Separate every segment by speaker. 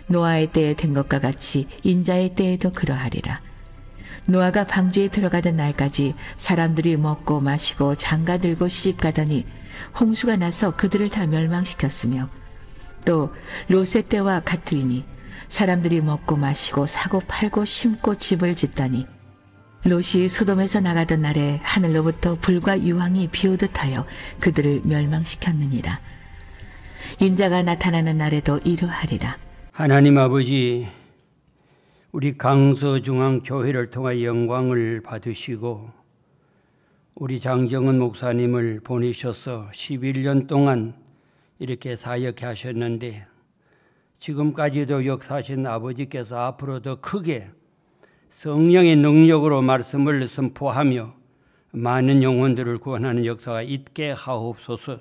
Speaker 1: 노아의 때에 된 것과 같이 인자의 때에도 그러하리라. 노아가 방주에 들어가던 날까지 사람들이 먹고 마시고 장가들고 시집가더니 홍수가 나서 그들을 다 멸망시켰으며, 또 롯의 때와 같으리니 사람들이 먹고 마시고 사고 팔고 심고 집을 짓더니 롯이 소돔에서 나가던 날에 하늘로부터 불과 유황이 비오듯 하여 그들을 멸망시켰느니라. 인자가 나타나는 날에도 이러하리라.
Speaker 2: 하나님 아버지, 우리 강서중앙교회를 통해 영광을 받으시고 우리 장정은 목사님을 보내셔서 11년 동안 이렇게 사역해 하셨는데, 지금까지도 역사하신 아버지께서 앞으로 더 크게 성령의 능력으로 말씀을 선포하며 많은 영혼들을 구원하는 역사가 있게 하옵소서.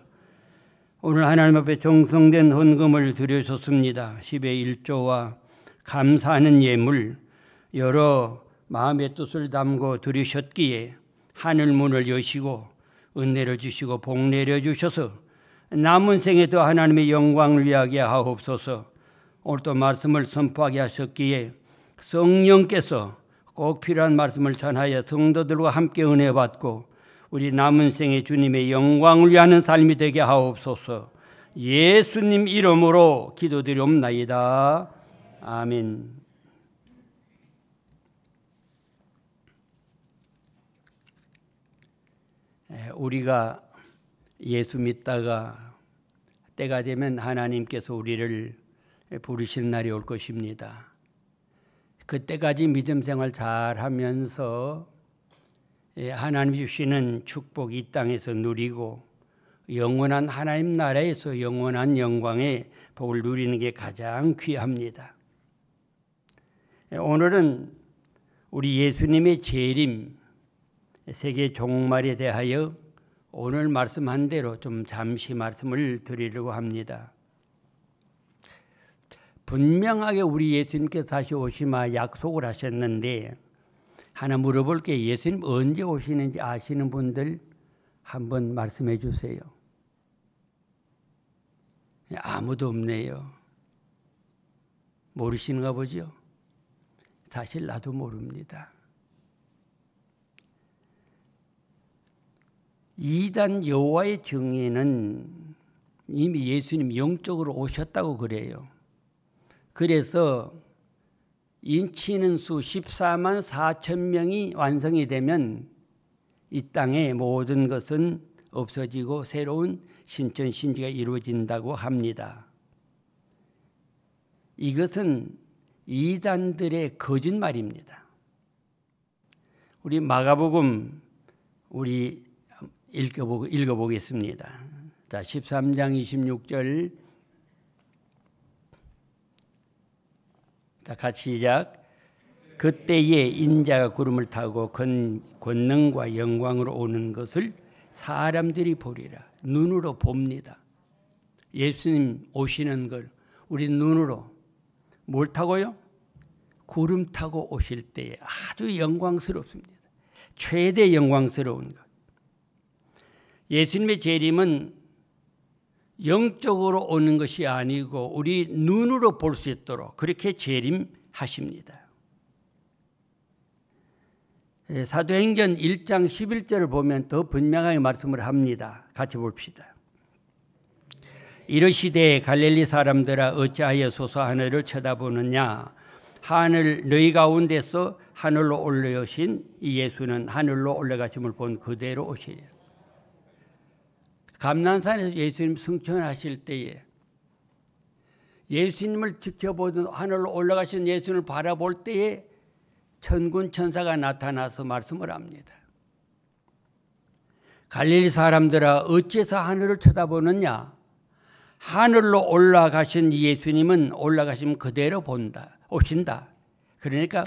Speaker 2: 오늘 하나님 앞에 정성된 헌금을 드려줬습니다. 10의 1조와 감사하는 예물, 여러 마음의 뜻을 담고 드리셨기에 하늘 문을 여시고 은혜를 주시고 복 내려주셔서 남은 생에도 하나님의 영광을 위하게 하옵소서. 오늘 또 말씀을 선포하게 하셨기에 성령께서 꼭 필요한 말씀을 전하여 성도들과 함께 은혜 받고 우리 남은 생에 주님의 영광을 위하는 삶이 되게 하옵소서. 예수님 이름으로 기도드리옵나이다. 아멘. 우리가 예수 믿다가 때가 되면 하나님께서 우리를 부르시는 날이 올 것입니다. 그때까지 믿음 생활 잘 하면서 하나님 주시는 축복 이 땅에서 누리고 영원한 하나님 나라에서 영원한 영광의 복을 누리는 게 가장 귀합니다. 오늘은 우리 예수님의 재림, 세계 종말에 대하여 오늘 말씀한 대로 좀 잠시 말씀을 드리려고 합니다. 분명하게 우리 예수님께서 다시 오시마 약속을 하셨는데, 하나 물어볼게요. 예수님 언제 오시는지 아시는 분들 한번 말씀해 주세요. 아무도 없네요. 모르시는가 보죠? 사실 나도 모릅니다. 이단 여호와의 증인은 이미 예수님 영적으로 오셨다고 그래요. 그래서 인치는 수 14만 4천 명이 완성이 되면 이 땅의 모든 것은 없어지고 새로운 신천 신지가 이루어진다고 합니다. 이것은 이단들의 거짓말입니다. 우리 마가복음 우리 읽어보겠습니다. 자, 13장 26절. 자, 같이 시작. 그때에 인자가 구름을 타고 권능과 영광으로 오는 것을 사람들이 보리라. 눈으로 봅니다. 예수님 오시는 걸 우리 눈으로 뭘 타고요? 구름 타고 오실 때에 아주 영광스럽습니다. 최대 영광스러운 것. 예수님의 재림은 영적으로 오는 것이 아니고 우리 눈으로 볼 수 있도록 그렇게 재림하십니다. 사도행전 1장 11절을 보면 더 분명하게 말씀을 합니다. 같이 봅시다. 이르시되 갈릴리 사람들아 어찌하여서서 하늘을 쳐다보느냐. 하늘 너희 가운데서 하늘로 올라오신 이 예수는 하늘로 올라가심을 본 그대로 오시리라. 감난산에서 예수님 승천하실 때에 예수님을 지켜보던 하늘로 올라가신 예수님을 바라볼 때에 천군 천사가 나타나서 말씀을 합니다. 갈릴리 사람들아 어째서 하늘을 쳐다보느냐. 하늘로 올라가신 예수님은 올라가시면 그대로 오신다. 그러니까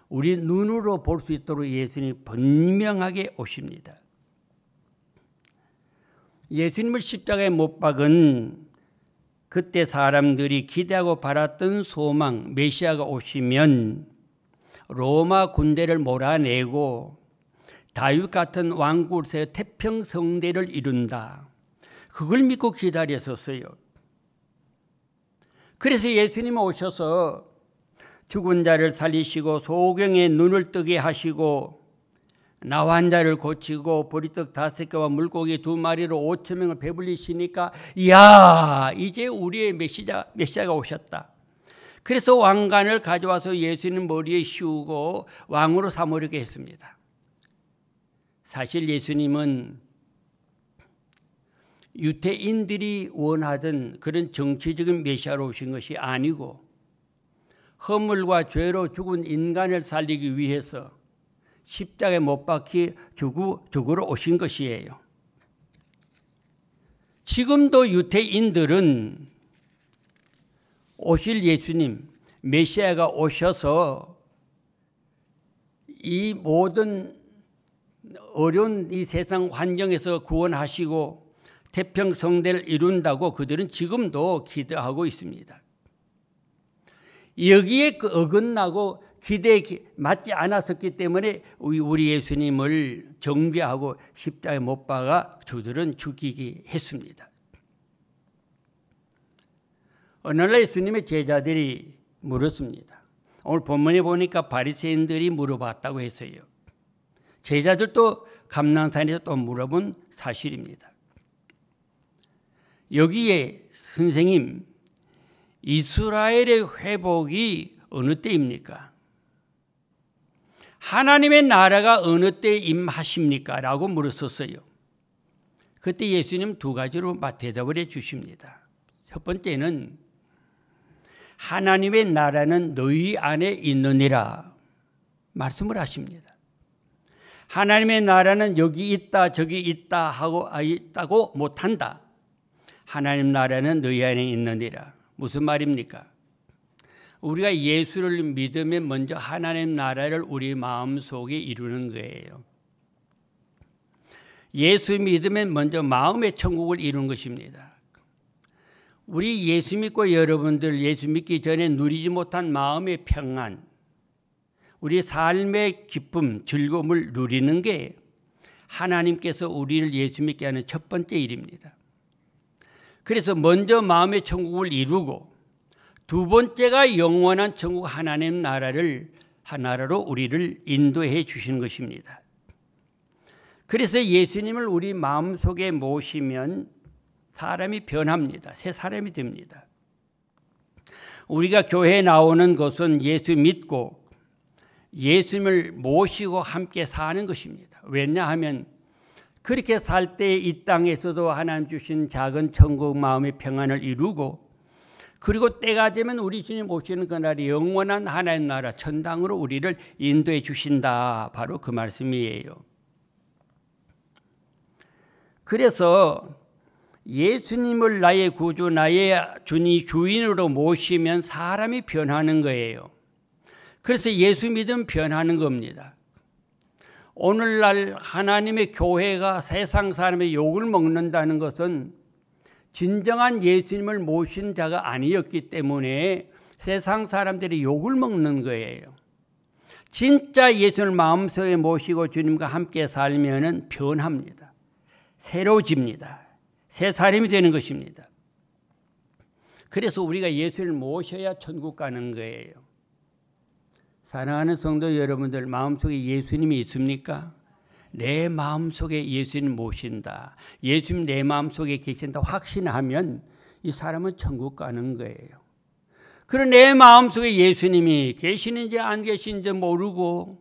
Speaker 2: 우리 눈으로 볼 수 있도록 예수님이 분명하게 오십니다. 예수님을 십자가에 못 박은 그때 사람들이 기대하고 바랐던 소망, 메시아가 오시면 로마 군대를 몰아내고 다윗 같은 왕국에서 태평성대를 이룬다. 그걸 믿고 기다렸었어요. 그래서 예수님 오셔서 죽은 자를 살리시고 소경의 눈을 뜨게 하시고 나 환자를 고치고 보리떡 5개와 물고기 2마리로 5,000명을 배불리시니까 이야, 이제 우리의 메시아가 오셨다. 그래서 왕관을 가져와서 예수님 머리에 씌우고 왕으로 삼으려고 했습니다. 사실 예수님은 유대인들이 원하던 그런 정치적인 메시아로 오신 것이 아니고 허물과 죄로 죽은 인간을 살리기 위해서 십자가에 못 박히 죽으러 오신 것이에요. 지금도 유대인들은 오실 예수님, 메시아가 오셔서 이 모든 어려운 이 세상 환경에서 구원하시고 태평성대를 이룬다고 그들은 지금도 기도하고 있습니다. 여기에 어긋나고 기대에 맞지 않았었기 때문에 우리 예수님을 정죄하고 십자가에 못 박아 저들은 죽이게 했습니다. 어느 날 예수님의 제자들이 물었습니다. 오늘 본문에 보니까 바리새인들이 물어봤다고 했어요. 제자들도 감람산에서 또 물어본 사실입니다. 여기에 선생님, 이스라엘의 회복이 어느 때입니까? 하나님의 나라가 어느 때 임하십니까? 라고 물었었어요. 그때 예수님 2가지로 대답을 해 주십니다. 첫 번째는 하나님의 나라는 너희 안에 있느니라 말씀을 하십니다. 하나님의 나라는 여기 있다 저기 있다 하고 있다고 못한다. 하나님 나라는 너희 안에 있느니라. 무슨 말입니까? 우리가 예수를 믿으면 먼저 하나님 나라를 우리 마음속에 이루는 거예요. 예수 믿으면 먼저 마음의 천국을 이루는 것입니다. 우리 예수 믿고 여러분들 예수 믿기 전에 누리지 못한 마음의 평안, 우리 삶의 기쁨, 즐거움을 누리는 게 하나님께서 우리를 예수 믿게 하는 첫 번째 일입니다. 그래서 먼저 마음의 천국을 이루고 두 번째가 영원한 천국 하나님 나라로 우리를 인도해 주시는 것입니다. 그래서 예수님을 우리 마음속에 모시면 사람이 변합니다. 새 사람이 됩니다. 우리가 교회에 나오는 것은 예수 믿고 예수님을 모시고 함께 사는 것입니다. 왜냐하면 그렇게 살 때 이 땅에서도 하나님 주신 작은 천국 마음의 평안을 이루고 그리고 때가 되면 우리 주님 오시는 그날이 영원한 하나님 나라 천당으로 우리를 인도해 주신다. 바로 그 말씀이에요. 그래서 예수님을 나의 구주, 나의 주인으로 모시면 사람이 변하는 거예요. 그래서 예수 믿으면 변하는 겁니다. 오늘날 하나님의 교회가 세상 사람의 욕을 먹는다는 것은 진정한 예수님을 모신 자가 아니었기 때문에 세상 사람들이 욕을 먹는 거예요. 진짜 예수를 마음속에 모시고 주님과 함께 살면은 변합니다. 새로워집니다. 새 사람이 되는 것입니다. 그래서 우리가 예수를 모셔야 천국 가는 거예요. 사랑하는 성도 여러분들, 마음속에 예수님이 있습니까? 내 마음속에 예수님 모신다. 예수님 내 마음속에 계신다 확신하면 이 사람은 천국 가는 거예요. 그런 내 마음속에 예수님이 계시는지 안 계시는지 모르고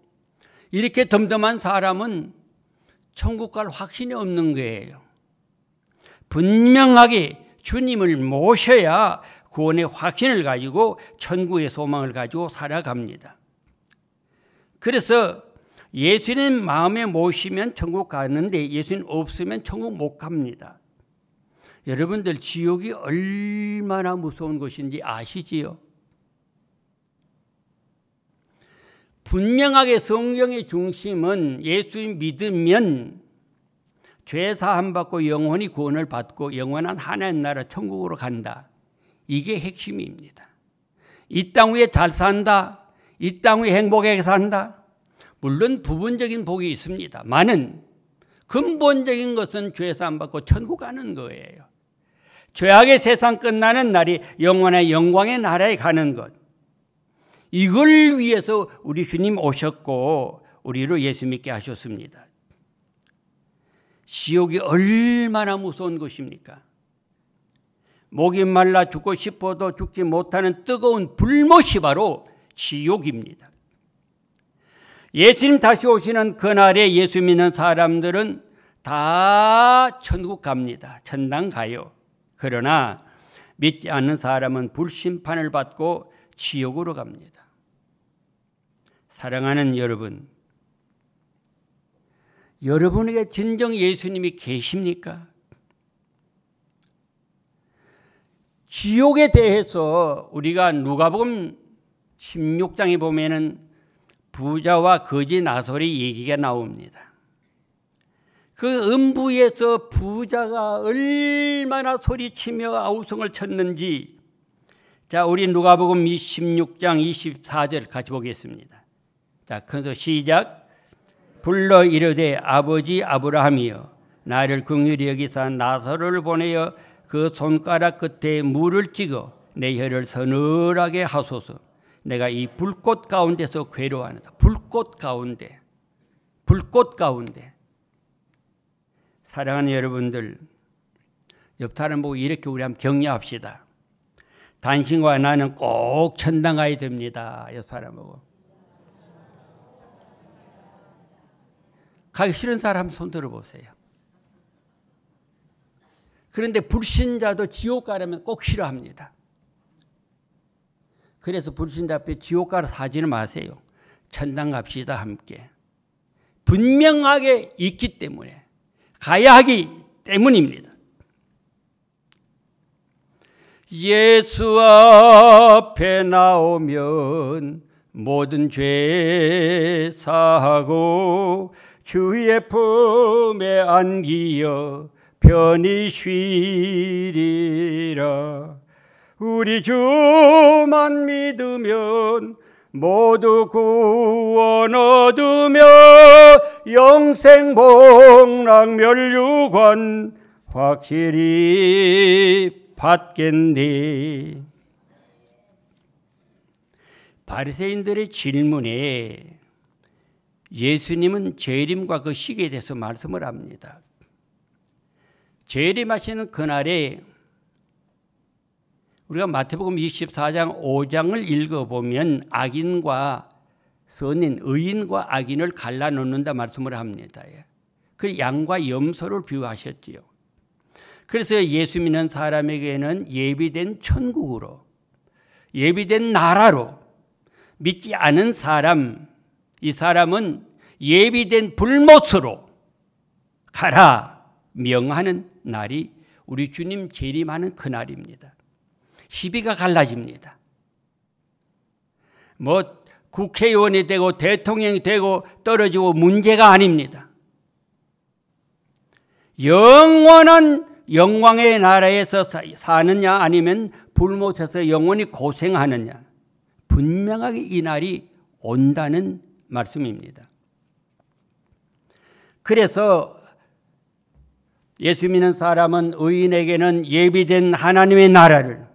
Speaker 2: 이렇게 덤덤한 사람은 천국 갈 확신이 없는 거예요. 분명하게 주님을 모셔야 구원의 확신을 가지고 천국의 소망을 가지고 살아갑니다. 그래서 예수님 마음에 모시면 천국 가는데 예수님 없으면 천국 못 갑니다. 여러분들 지옥이 얼마나 무서운 것인지 아시지요? 분명하게 성경의 중심은 예수님 믿으면 죄 사함 받고 영원히 구원을 받고 영원한 하나님 나라 천국으로 간다. 이게 핵심입니다. 이 땅 위에 잘 산다. 이 땅 위에 행복하게 산다. 물론 부분적인 복이 있습니다. 많은 근본적인 것은 죄 사함 받고 천국 가는 거예요. 죄악의 세상 끝나는 날이 영원한 영광의 나라에 가는 것. 이걸 위해서 우리 주님 오셨고 우리로 예수 믿게 하셨습니다. 지옥이 얼마나 무서운 것입니까? 목이 말라 죽고 싶어도 죽지 못하는 뜨거운 불못이 바로 지옥입니다. 예수님 다시 오시는 그날에 예수 믿는 사람들은 다 천국 갑니다. 천당 가요. 그러나 믿지 않는 사람은 불심판을 받고 지옥으로 갑니다. 사랑하는 여러분, 여러분에게 진정 예수님이 계십니까? 지옥에 대해서 우리가 누가복음 16장에 보면은 부자와 거지 나솔의 얘기가 나옵니다. 그 음부에서 부자가 얼마나 소리치며 아우성을 쳤는지, 자, 우리 누가복음 16장 24절 같이 보겠습니다. 자, 큰소 시작. 불러 이르되 아버지 아브라함이여 나를 긍휼히 여기사 나사로를 보내어 그 손가락 끝에 물을 찍어 내 혀를 서늘하게 하소서. 내가 이 불꽃 가운데서 괴로워하노라. 불꽃 가운데, 불꽃 가운데. 사랑하는 여러분들, 옆 사람 보고 이렇게 우리 한번 격려합시다. 당신과 나는 꼭 천당 가야 됩니다. 옆 사람 보고. 가기 싫은 사람 손 들어보세요. 그런데 불신자도 지옥 가려면 꼭 싫어합니다. 그래서 불신자 앞에 지옥 가라 사지는 마세요. 천당 갑시다 함께. 분명하게 있기 때문에, 가야 하기 때문입니다. 예수 앞에 나오면 모든 죄 사하고 주의 품에 안기어 편히 쉬리라. 우리 주만 믿으면 모두 구원 얻으며 영생 복락 멸류관 확실히 받겠네. 바리새인들의 질문에 예수님은 재림과 그 시기에 대해서 말씀을 합니다. 재림하시는 그날에 우리가 마태복음 24장 5장을 읽어보면 악인과 선인, 의인과 악인을 갈라놓는다 말씀을 합니다. 그 양과 염소를 비유하셨지요. 그래서 예수 믿는 사람에게는 예비된 천국으로, 예비된 나라로, 믿지 않은 사람, 이 사람은 예비된 불못으로 가라 명하는 날이 우리 주님 재림하는 그날입니다. 시비가 갈라집니다. 뭐 국회의원이 되고 대통령이 되고 떨어지고 문제가 아닙니다. 영원한 영광의 나라에서 사느냐 아니면 불못에서 영원히 고생하느냐, 분명하게 이 날이 온다는 말씀입니다. 그래서 예수 믿는 사람은 의인에게는 예비된 하나님의 나라를,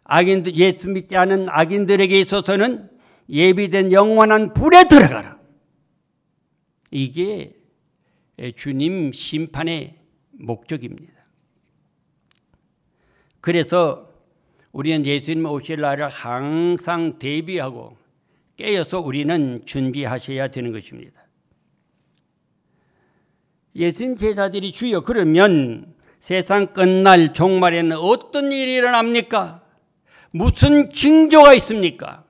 Speaker 2: 악인들, 예수 믿지 않은 악인들에게 있어서는 예비된 영원한 불에 들어가라. 이게 주님 심판의 목적입니다. 그래서 우리는 예수님 오실 날을 항상 대비하고 깨어서 우리는 준비하셔야 되는 것입니다. 예수님 제자들이 주여 그러면 세상 끝날 종말에는 어떤 일이 일어납니까? 무슨 징조가 있습니까?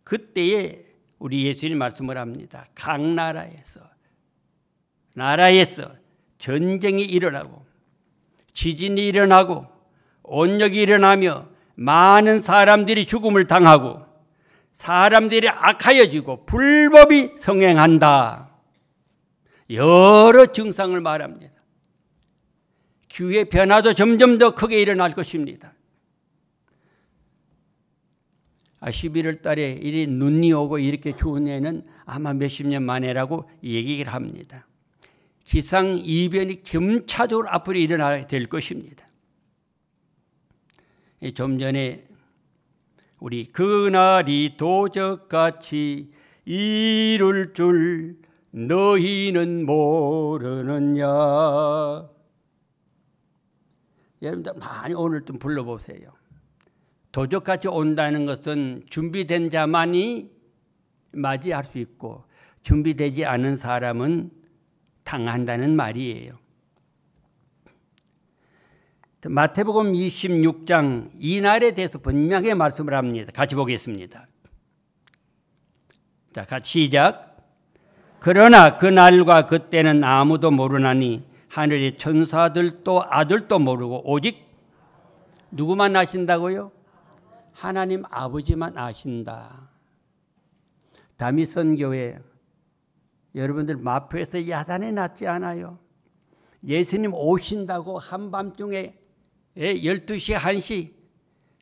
Speaker 2: 그때에 우리 예수님 말씀을 합니다. 각 나라에서 전쟁이 일어나고 지진이 일어나고 온역이 일어나며 많은 사람들이 죽음을 당하고 사람들이 악하여지고 불법이 성행한다. 여러 증상을 말합니다. 기후의 변화도 점점 더 크게 일어날 것입니다. 11월 달에 이리 눈이 오고 이렇게 추운 해는 아마 몇십 년 만에라고 얘기를 합니다. 기상 이변이 점차적으로 앞으로 일어나게 될 것입니다. 좀 전에 우리 그날이 도적같이 이룰 줄 너희는 모르느냐. 여러분들 많이 오늘 좀 불러보세요. 도적같이 온다는 것은 준비된 자만이 맞이할 수 있고 준비되지 않은 사람은 당한다는 말이에요. 마태복음 26장 이날에 대해서 분명하게 말씀을 합니다. 같이 보겠습니다. 자, 같이 시작. 그러나 그날과 그때는 아무도 모르나니 하늘의 천사들도 아들도 모르고 오직 누구만 아신다고요? 하나님 아버지만 아신다. 다미선 교회 여러분들 마포에서 야단에 났지 않아요? 예수님 오신다고 한밤중에 12시, 1시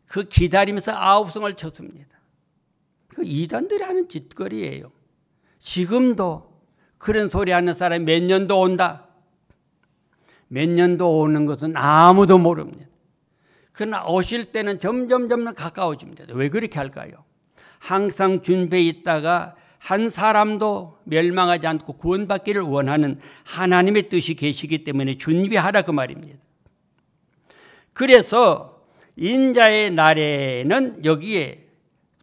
Speaker 2: 그 기다리면서 아우성을 쳤습니다. 그 이단들이 하는 짓거리예요. 지금도 그런 소리 하는 사람이 몇 년도 온다. 몇 년도 오는 것은 아무도 모릅니다. 그러나 오실 때는 점점 가까워집니다. 왜 그렇게 할까요? 항상 준비해 있다가 한 사람도 멸망하지 않고 구원받기를 원하는 하나님의 뜻이 계시기 때문에 준비하라 그 말입니다. 그래서 인자의 날에는 여기에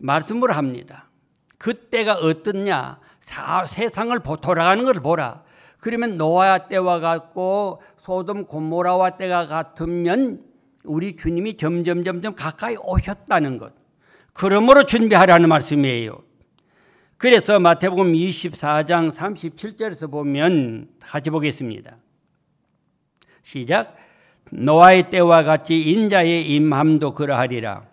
Speaker 2: 말씀을 합니다. 그때가 어떻냐? 세상을 돌아가는 것을 보라. 그러면 노아 때와 같고 소돔 고모라와 때가 같으면 우리 주님이 점점 가까이 오셨다는 것. 그러므로 준비하라는 말씀이에요. 그래서 마태복음 24장 37절에서 보면 같이 보겠습니다. 시작. 노아의 때와 같이 인자의 임함도 그러하리라.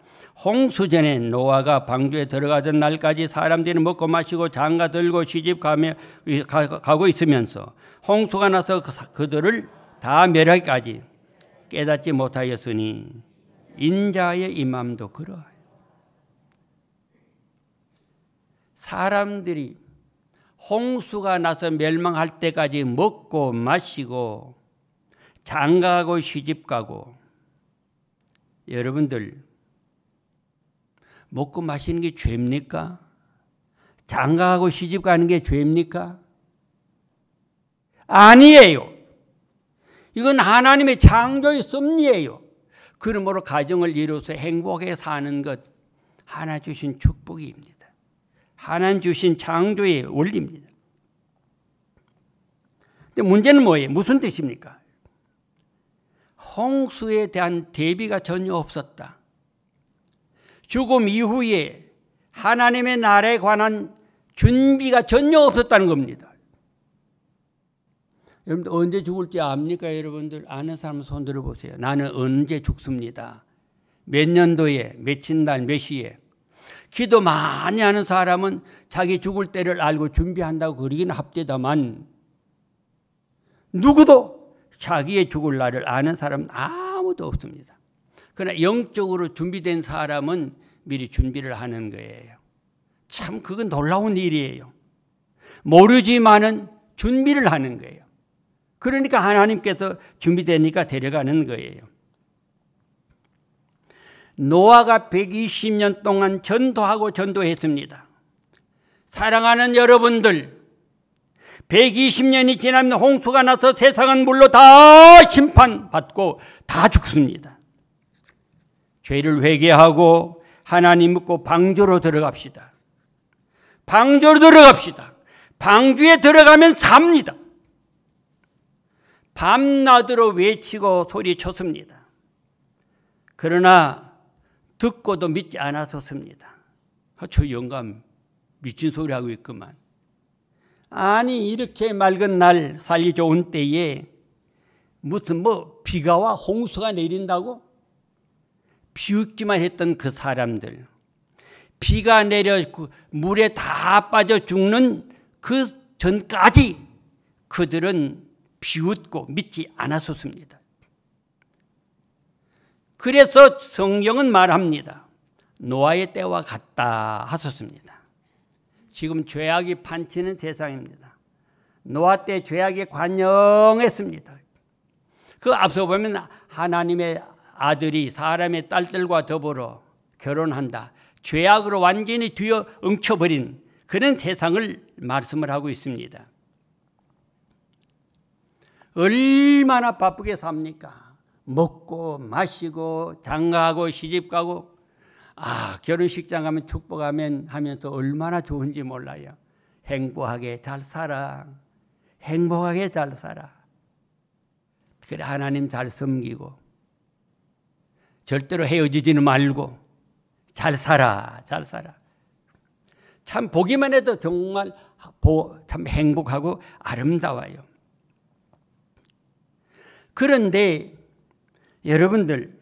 Speaker 2: 홍수전에 노아가 방주에 들어가던 날까지 사람들이 먹고 마시고 장가 들고 시집 가고 있으면서 홍수가 나서 그들을 다 멸하기까지 깨닫지 못하였으니 인자의 임함도 그러하리라. 사람들이 홍수가 나서 멸망할 때까지 먹고 마시고 장가가고 시집가고, 여러분들 먹고 마시는 게 죄입니까? 장가가고 시집가는 게 죄입니까? 아니에요. 이건 하나님의 창조의 섭리예요. 그러므로 가정을 이루어서 행복하게 사는 것 하나 주신 축복입니다. 하나님 주신 창조의 원리입니다. 근데 문제는 뭐예요? 무슨 뜻입니까? 홍수에 대한 대비가 전혀 없었다. 죽음 이후에 하나님의 나라에 관한 준비가 전혀 없었다는 겁니다. 여러분들 언제 죽을지 압니까? 여러분들 아는 사람 손 들어보세요. 나는 언제 죽습니다. 몇 년도에, 며칠 날, 몇 시에. 기도 많이 하는 사람은 자기 죽을 때를 알고 준비한다고 그러긴 합디다만 누구도 자기의 죽을 날을 아는 사람은 아무도 없습니다. 그러나 영적으로 준비된 사람은 미리 준비를 하는 거예요. 참 그건 놀라운 일이에요. 모르지만은 준비를 하는 거예요. 그러니까 하나님께서 준비되니까 데려가는 거예요. 노아가 120년 동안 전도하고 전도했습니다. 사랑하는 여러분들, 120년이 지나면 홍수가 나서 세상은 물로 다 심판받고 다 죽습니다. 죄를 회개하고 하나님 믿고 방주로 들어갑시다. 방주로 들어갑시다. 방주에 들어가면 삽니다. 밤낮으로 외치고 소리쳤습니다. 그러나 듣고도 믿지 않았었습니다. 저 영감 미친 소리 하고 있구만. 아니 이렇게 맑은 날 살기 좋은 때에 무슨 비가 와 홍수가 내린다고? 비웃기만 했던 그 사람들, 비가 내려 물에 다 빠져 죽는 그 전까지 그들은 비웃고 믿지 않았었습니다. 그래서 성경은 말합니다. 노아의 때와 같다 하셨습니다. 지금 죄악이 판치는 세상입니다. 노아 때 죄악에 관영했습니다. 그 앞서 보면 하나님의 아들이 사람의 딸들과 더불어 결혼한다. 죄악으로 완전히 뒤엉켜버린 그런 세상을 말씀을 하고 있습니다. 얼마나 바쁘게 삽니까? 먹고 마시고 장가가고 시집가고 결혼식장 가면 축복하면 하면서 얼마나 좋은지 몰라요. 행복하게 잘 살아. 행복하게 잘 살아. 그래 하나님 잘 섬기고 절대로 헤어지지는 말고 잘 살아. 잘 살아. 참 보기만 해도 정말 참 행복하고 아름다워요. 그런데 여러분들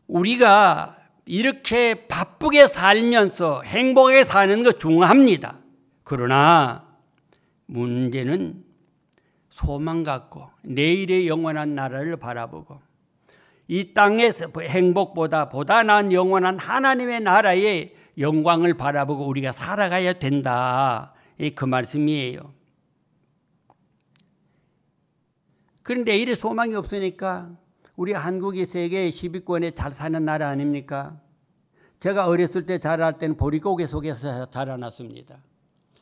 Speaker 2: 우리가 이렇게 바쁘게 살면서 행복하게 사는 거 중요합니다. 그러나 문제는 소망 갖고 내일의 영원한 나라를 바라보고 이 땅에서 행복보다 보다 나은 영원한 하나님의 나라의 영광을 바라보고 우리가 살아가야 된다. 그 말씀이에요. 그런데 이래 소망이 없으니까 우리 한국이 세계 10위권에 잘 사는 나라 아닙니까? 제가 어렸을 때 자랄 때는 보릿고개 속에서 자라났습니다.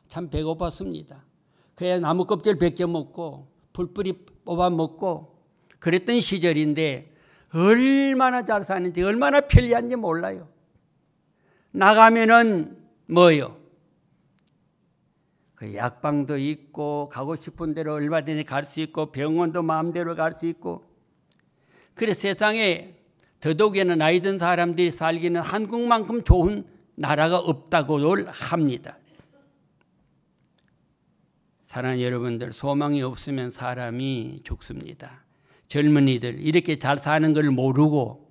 Speaker 2: 참 배고팠습니다. 그냥 나무 껍질 벗겨 먹고 풀뿌리 뽑아 먹고 그랬던 시절인데 얼마나 잘 사는지 얼마나 편리한지 몰라요. 나가면은 뭐요? 그 약방도 있고 가고 싶은 대로 얼마든지 갈 수 있고 병원도 마음대로 갈 수 있고 그래 세상에 더더욱이나 나이 든 사람들이 살기는 한국만큼 좋은 나라가 없다고 합니다. 사랑하는 여러분들 소망이 없으면 사람이 죽습니다. 젊은이들 이렇게 잘 사는 걸 모르고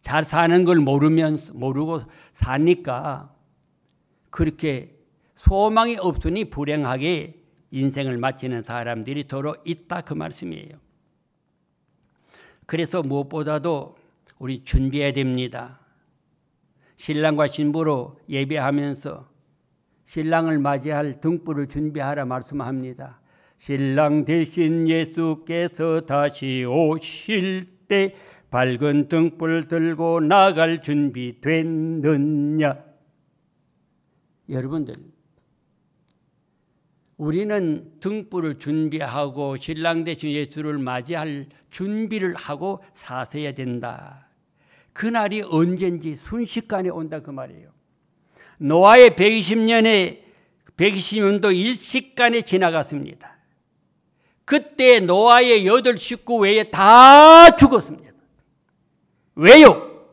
Speaker 2: 잘 사는 걸 모르고 사니까 그렇게 소망이 없으니 불행하게 인생을 마치는 사람들이 더러 있다 그 말씀이에요. 그래서 무엇보다도 우리 준비해야 됩니다. 신랑과 신부로 예배하면서 신랑을 맞이할 등불을 준비하라 말씀합니다. 신랑 대신 예수께서 다시 오실 때 밝은 등불 들고 나갈 준비 됐느냐. 여러분들 우리는 등불을 준비하고 신랑 대신 예수를 맞이할 준비를 하고 사셔야 된다. 그날이 언젠지 순식간에 온다 그 말이에요. 노아의 120년도 일식간에 지나갔습니다. 그때 노아의 8 식구 외에 다 죽었습니다. 왜요?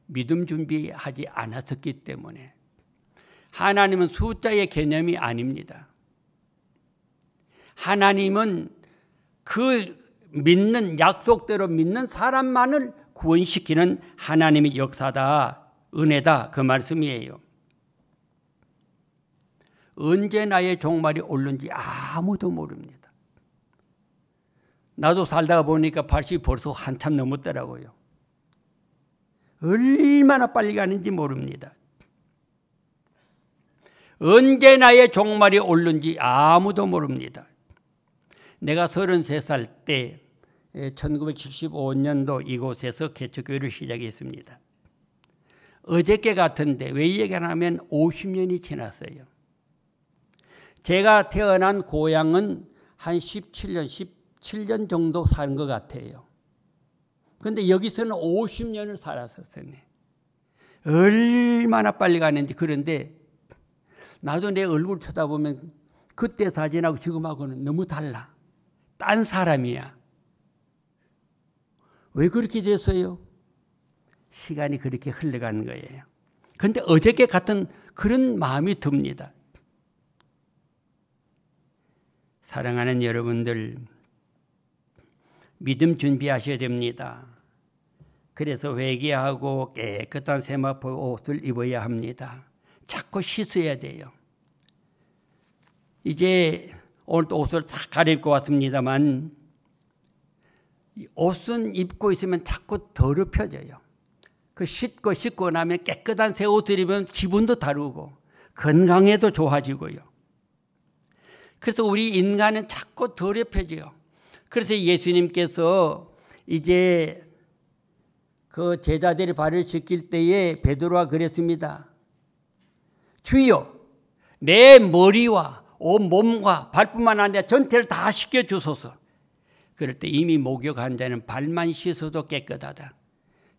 Speaker 2: 믿음 준비하지 않았었기 때문에. 하나님은 숫자의 개념이 아닙니다. 하나님은 그 믿는 약속대로 믿는 사람만을 구원시키는 하나님의 역사다. 은혜다. 그 말씀이에요. 언제 나의 종말이 오는지 아무도 모릅니다. 나도 살다가 보니까 80 벌써 한참 넘었더라고요. 얼마나 빨리 가는지 모릅니다. 언제 나의 종말이 오는지 아무도 모릅니다. 내가 33살 때 1975년도 이곳에서 개척교회를 시작했습니다. 어저께 같은데 왜 얘기하냐면 50년이 지났어요. 제가 태어난 고향은 한 17년 정도 산 것 같아요. 그런데 여기서는 50년을 살았었어요. 얼마나 빨리 가는지. 그런데 나도 내 얼굴 쳐다보면 그때 사진하고 지금하고는 너무 달라. 딴 사람이야. 왜 그렇게 됐어요? 시간이 그렇게 흘러가는 거예요. 그런데 어저께 같은 그런 마음이 듭니다. 사랑하는 여러분들, 믿음 준비하셔야 됩니다. 그래서 회개하고 깨끗한 세마포 옷을 입어야 합니다. 자꾸 씻어야 돼요. 이제 오늘도 옷을 다 갈아입고 왔습니다만 옷은 입고 있으면 자꾸 더럽혀져요. 그 씻고 나면 깨끗한 새 옷을 입으면 기분도 다르고 건강에도 좋아지고요. 그래서 우리 인간은 자꾸 더럽혀져요. 그래서 예수님께서 이제 그 제자들이 발을 씻길 때에 베드로가 그랬습니다. 주여, 내 머리와 온 몸과 발뿐만 아니라 전체를 다 씻겨주소서. 그럴 때 이미 목욕한 자는 발만 씻어도 깨끗하다.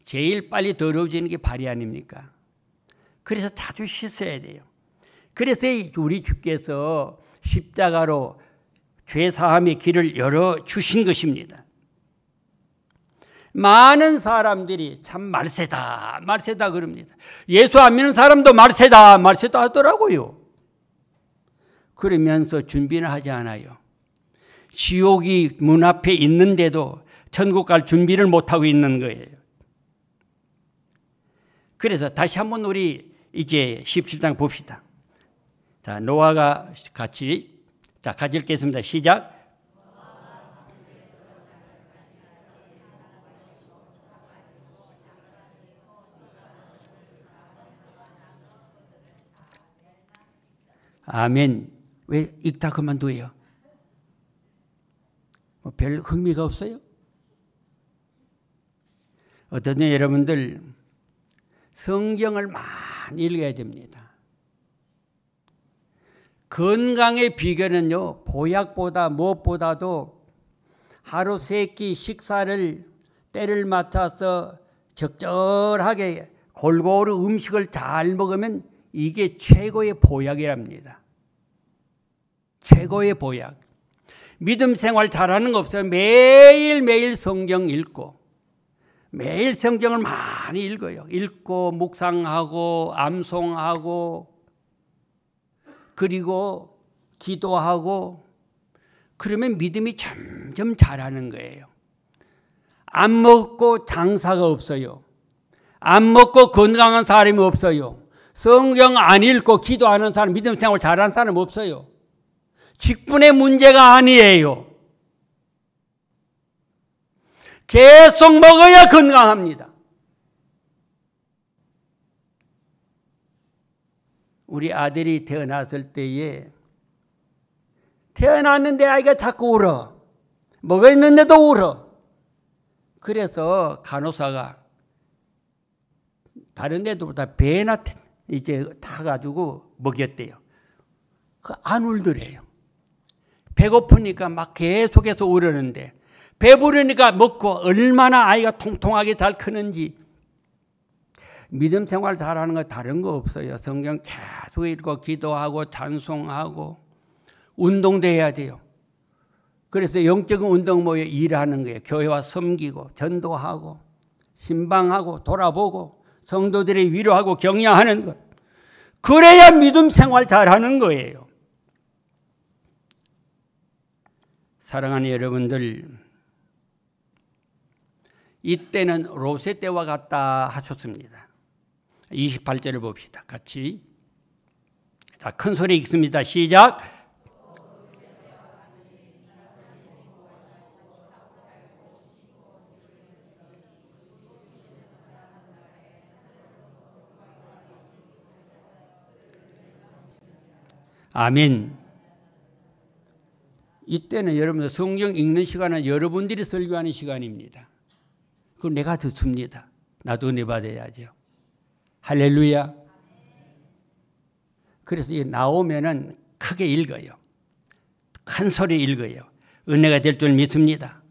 Speaker 2: 제일 빨리 더러워지는 게 발이 아닙니까? 그래서 자주 씻어야 돼요. 그래서 우리 주께서 십자가로 죄사함의 길을 열어주신 것입니다. 많은 사람들이 참 말세다 말세다 그럽니다. 예수 안 믿는 사람도 말세다 말세다 하더라고요. 그러면서 준비는 하지 않아요. 지옥이 문 앞에 있는데도 천국 갈 준비를 못하고 있는 거예요. 그래서 다시 한번 우리 이제 17장 봅시다. 자, 노아가 같이 같이 읽겠습니다. 시작. 아멘. 왜 읽다 그만둬요? 뭐 별 흥미가 없어요? 어떠냐 여러분들 성경을 많이 읽어야 됩니다. 건강의 비결은요 보약보다 무엇보다도 하루 3끼 식사를 때를 맞춰서 적절하게 골고루 음식을 잘 먹으면 이게 최고의 보약이랍니다. 최고의 보약. 믿음 생활 잘하는 거 없어요. 매일매일 성경 읽고 매일 성경을 많이 읽어요. 읽고 묵상하고 암송하고 그리고 기도하고 그러면 믿음이 점점 자라는 거예요. 안 먹고 장사가 없어요. 안 먹고 건강한 사람이 없어요. 성경 안 읽고 기도하는 사람, 믿음 생활 잘하는 사람 없어요. 직분의 문제가 아니에요. 계속 먹어야 건강합니다. 우리 아들이 태어났을 때에 태어났는데 아이가 자꾸 울어. 먹어 있는데도 울어. 그래서 간호사가 다른 데보다 배나 이제 타가지고 먹였대요. 안 울더래요. 배고프니까 막 계속해서 울었는데 배부르니까 먹고 얼마나 아이가 통통하게 잘 크는지. 믿음 생활 잘하는 거 다른 거 없어요. 성경 계속 읽고 기도하고 찬송하고 운동도 해야 돼요. 그래서 영적인 운동 모여 일하는 거예요. 교회와 섬기고 전도하고 신방하고 돌아보고 성도들이 위로하고 격려하는 것. 그래야 믿음 생활 잘하는 거예요. 사랑하는 여러분들, 이때는 롯의 때와 같다 하셨습니다. 28절을 봅시다. 같이. 자, 큰 소리 읽습니다. 시작. 아멘. 이때는 여러분들 성경 읽는 시간은 여러분들이 설교하는 시간입니다. 그건 내가 듣습니다. 나도 은혜 받아야죠. 할렐루야. 그래서 나오면은 크게 읽어요. 큰 소리 읽어요. 은혜가 될 줄 믿습니다.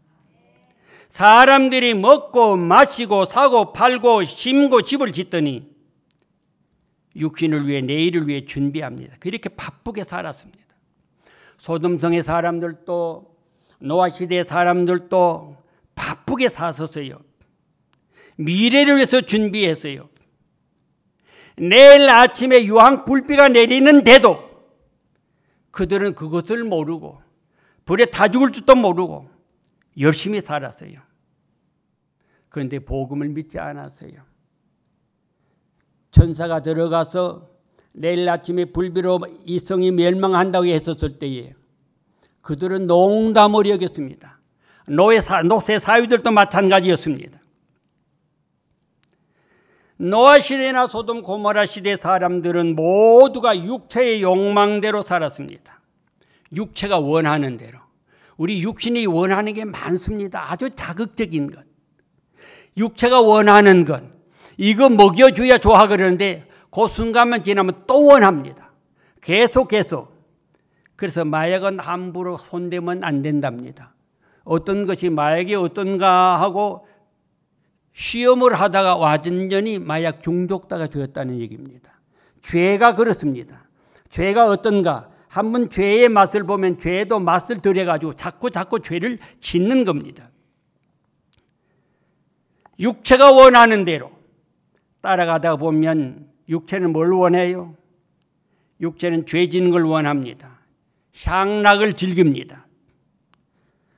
Speaker 2: 사람들이 먹고 마시고 사고 팔고 심고 집을 짓더니 육신을 위해 내일을 위해 준비합니다. 그렇게 바쁘게 살았습니다. 소돔성의 사람들도 노아 시대의 사람들도 바쁘게 사셨어요. 미래를 위해서 준비했어요. 내일 아침에 유황 불비가 내리는데도 그들은 그것을 모르고 불에 타 죽을 줄도 모르고 열심히 살았어요. 그런데 복음을 믿지 않았어요. 천사가 들어가서 내일 아침에 불비로 이 성이 멸망한다고 했었을 때에 그들은 농담을 여겼습니다. 노세 사위들도 마찬가지였습니다. 노아 시대나 소돔 고모라 시대 사람들은 모두가 육체의 욕망대로 살았습니다. 육체가 원하는 대로. 우리 육신이 원하는 게 많습니다. 아주 자극적인 것. 육체가 원하는 것. 이거 먹여줘야 좋아 그러는데 그 순간만 지나면 또 원합니다. 계속. 그래서 마약은 함부로 손대면 안 된답니다. 어떤 것이 마약이 어떤가 하고 시험을 하다가 완전히 마약 중독자가 되었다는 얘기입니다. 죄가 그렇습니다. 죄가 어떤가? 한번 죄의 맛을 보면 죄도 맛을 들여가지고 자꾸 죄를 짓는 겁니다. 육체가 원하는 대로 따라가다 보면 육체는 뭘 원해요? 육체는 죄 짓는 걸 원합니다. 향락을 즐깁니다.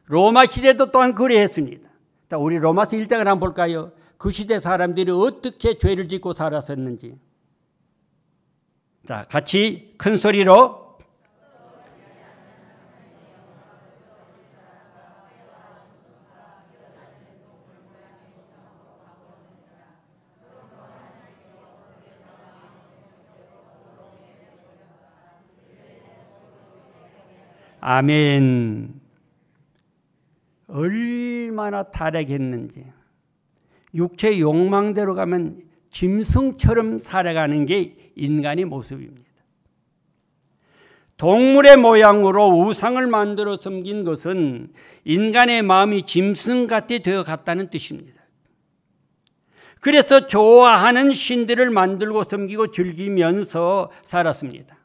Speaker 2: 로마 시대도 또한 그래했습니다. 자, 우리 로마서 1장을 한번 볼까요? 그 시대 사람들이 어떻게 죄를 짓고 살았었는지. 자, 같이 큰 소리로 아멘. 얼마나 타락했는지. 육체의 욕망대로 가면 짐승처럼 살아가는 게 인간의 모습입니다. 동물의 모양으로 우상을 만들어 섬긴 것은 인간의 마음이 짐승같이 되어 갔다는 뜻입니다. 그래서 좋아하는 신들을 만들고 섬기고 즐기면서 살았습니다.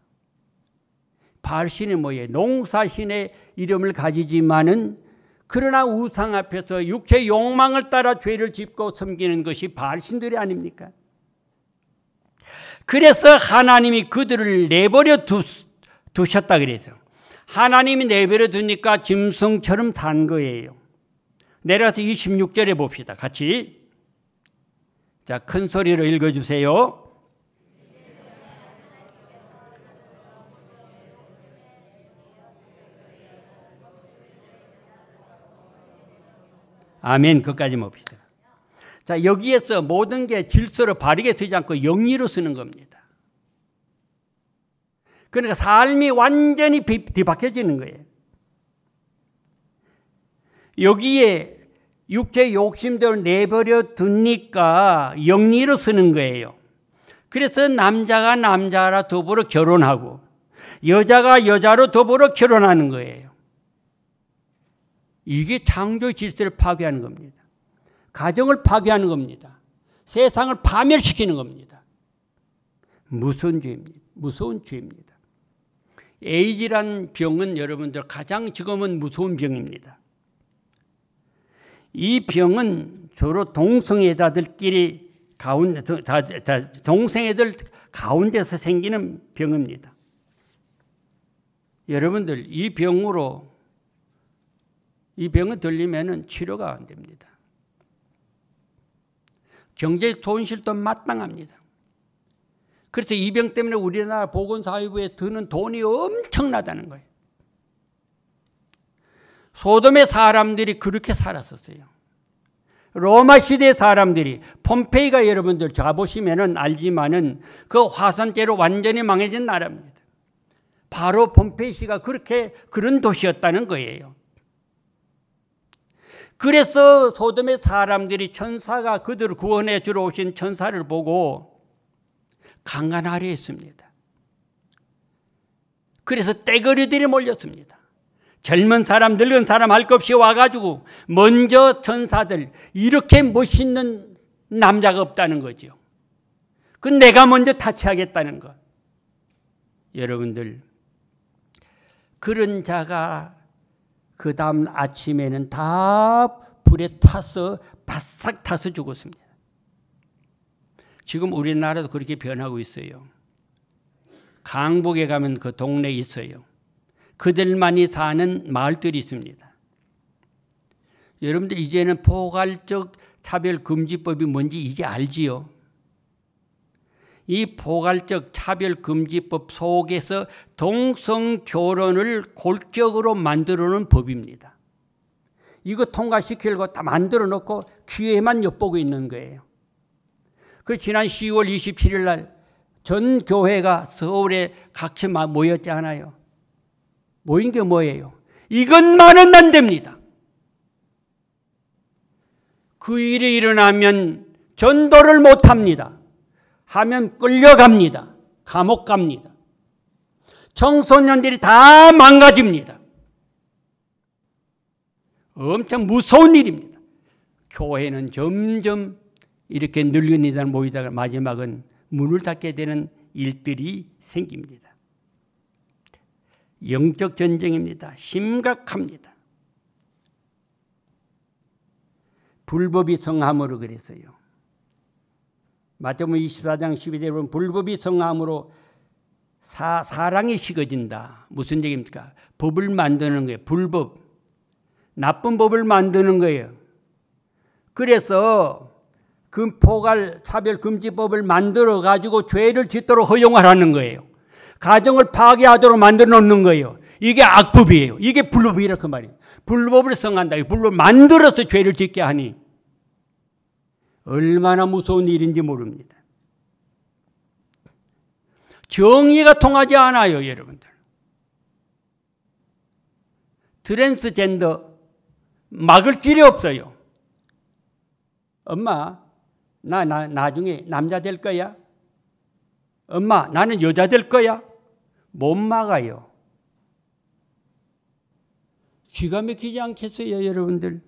Speaker 2: 바알신이 뭐예요? 농사신의 이름을 가지지만은 그러나 우상 앞에서 육체의 욕망을 따라 죄를 짓고 섬기는 것이 바알신들이 아닙니까? 그래서 하나님이 그들을 내버려 두셨다 그래서 하나님이 내버려 두니까 짐승처럼 산 거예요. 내려가서 26절에 봅시다. 같이. 자, 큰 소리로 읽어주세요. 아멘. 그까지 봅시다. 자, 여기에서 모든 게 질서로 바르게 되지 않고 영리로 쓰는 겁니다. 그러니까 삶이 완전히 뒤바뀌어지는 거예요. 여기에 육체의 욕심대로 내버려 두니까 영리로 쓰는 거예요. 그래서 남자가 남자라 더불어 결혼하고 여자가 여자로 더불어 결혼하는 거예요. 이게 창조 질서를 파괴하는 겁니다. 가정을 파괴하는 겁니다. 세상을 파멸시키는 겁니다. 무서운 죄입니다. 무서운 죄입니다. 에이즈란 병은 여러분들 가장 지금은 무서운 병입니다. 이 병은 주로 동성애자들끼리 동성애들 가운데서 생기는 병입니다. 여러분들 이 병은 들리면은 치료가 안 됩니다. 경제적 손실도 마땅합니다. 그래서 이 병 때문에 우리나라 보건사회부에 드는 돈이 엄청나다는 거예요. 소돔의 사람들이 그렇게 살았었어요. 로마 시대 사람들이 폼페이가 여러분들 가보시면은 알지만은 그 화산재로 완전히 망해진 나라입니다. 바로 폼페이시가 그런 도시였다는 거예요. 그래서 소돔의 사람들이 천사가 그들을 구원해 주러 오신 천사를 보고 강간하려 했습니다. 그래서 떼거리들이 몰렸습니다. 젊은 사람, 늙은 사람 할 것 없이 와가지고 먼저 천사들, 이렇게 멋있는 남자가 없다는 거죠. 그 내가 먼저 타치하겠다는 것. 여러분들, 그런 자가 그 다음 아침에는 다 불에 타서 바싹 타서 죽었습니다. 지금 우리나라도 그렇게 변하고 있어요. 강북에 가면 그 동네에 있어요. 그들만이 사는 마을들이 있습니다. 여러분들 이제는 포괄적 차별금지법이 뭔지 이제 알지요? 이 포괄적 차별금지법 속에서 동성결혼을 골격으로 만들어 놓은 법입니다. 이거 통과시키려고 다 만들어 놓고 기회만 엿보고 있는 거예요. 그 지난 10월 27일 날 전 교회가 서울에 각처 모였지 않아요? 모인 게 뭐예요? 이것만은 안 됩니다. 그 일이 일어나면 전도를 못합니다. 하면 끌려갑니다. 감옥 갑니다. 청소년들이 다 망가집니다. 엄청 무서운 일입니다. 교회는 점점 이렇게 늙은 이들 모이다가 마지막은 문을 닫게 되는 일들이 생깁니다. 영적 전쟁입니다. 심각합니다. 불법이 성함으로 그랬어요. 마태복음 24장 12절에 보면 불법이 성함으로 사랑이 식어진다. 무슨 얘기입니까? 법을 만드는 거예요. 불법. 나쁜 법을 만드는 거예요. 그래서 포괄 차별금지법을 만들어 가지고 죄를 짓도록 허용하라는 거예요. 가정을 파괴하도록 만들어 놓는 거예요. 이게 악법이에요. 이게 불법이라 그 말이에요. 불법을 성한다. 불법을 만들어서 죄를 짓게 하니 얼마나 무서운 일인지 모릅니다. 정의가 통하지 않아요, 여러분들. 트랜스젠더 막을 길이 없어요. 엄마, 나 나중에 남자 될 거야? 엄마, 나는 여자 될 거야? 못 막아요. 기가 막히지 않겠어요, 여러분들?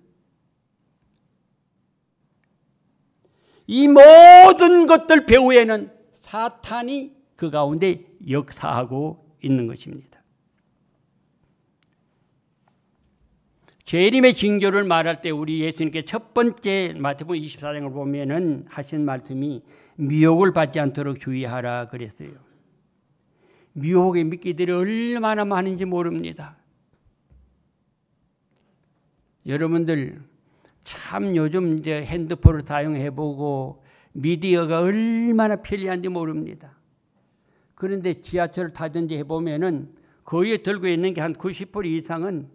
Speaker 2: 이 모든 것들 배후에는 사탄이 그 가운데 역사하고 있는 것입니다. 재림의 징조를 말할 때 우리 예수님께 첫 번째 마태복음 24장을 보면은 하신 말씀이 미혹을 받지 않도록 주의하라 그랬어요. 미혹의 미끼들이 얼마나 많은지 모릅니다. 여러분들 참 요즘 이제 핸드폰을 사용해보고 미디어가 얼마나 편리한지 모릅니다. 그런데 지하철을 타든지 해보면은 거기에 들고 있는 게 한 90% 이상은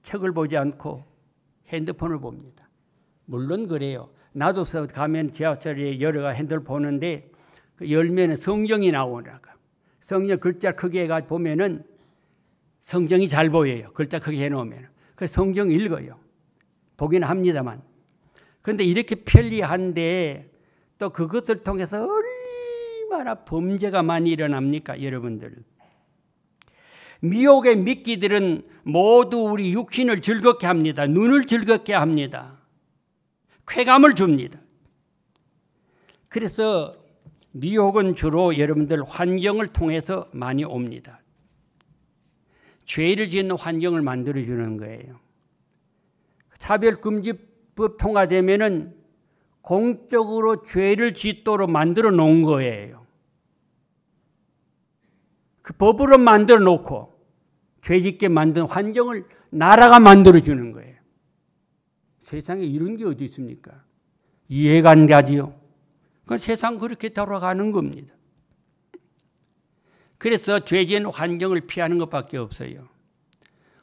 Speaker 2: 책을 보지 않고 핸드폰을 봅니다. 물론 그래요. 나도 가면 지하철에 여러 가지 핸드폰을 보는데 열면은 성경이 나오더라고요. 성경 글자 크게 해가지고 보면은 성경이 잘 보여요. 글자 크게 해놓으면. 그래서 성경 읽어요. 보기는 합니다만. 그런데 이렇게 편리한데 또 그것을 통해서 얼마나 범죄가 많이 일어납니까, 여러분들? 미혹의 미끼들은 모두 우리 육신을 즐겁게 합니다. 눈을 즐겁게 합니다. 쾌감을 줍니다. 그래서 미혹은 주로 여러분들 환경을 통해서 많이 옵니다. 죄를 짓는 환경을 만들어주는 거예요. 차별금지법 통과되면은 공적으로 죄를 짓도록 만들어 놓은 거예요. 그 법으로 만들어 놓고 죄 짓게 만든 환경을 나라가 만들어 주는 거예요. 세상에 이런 게 어디 있습니까? 이해가 안 가지요. 그 세상 그렇게 돌아가는 겁니다. 그래서 죄 짓는 환경을 피하는 것밖에 없어요.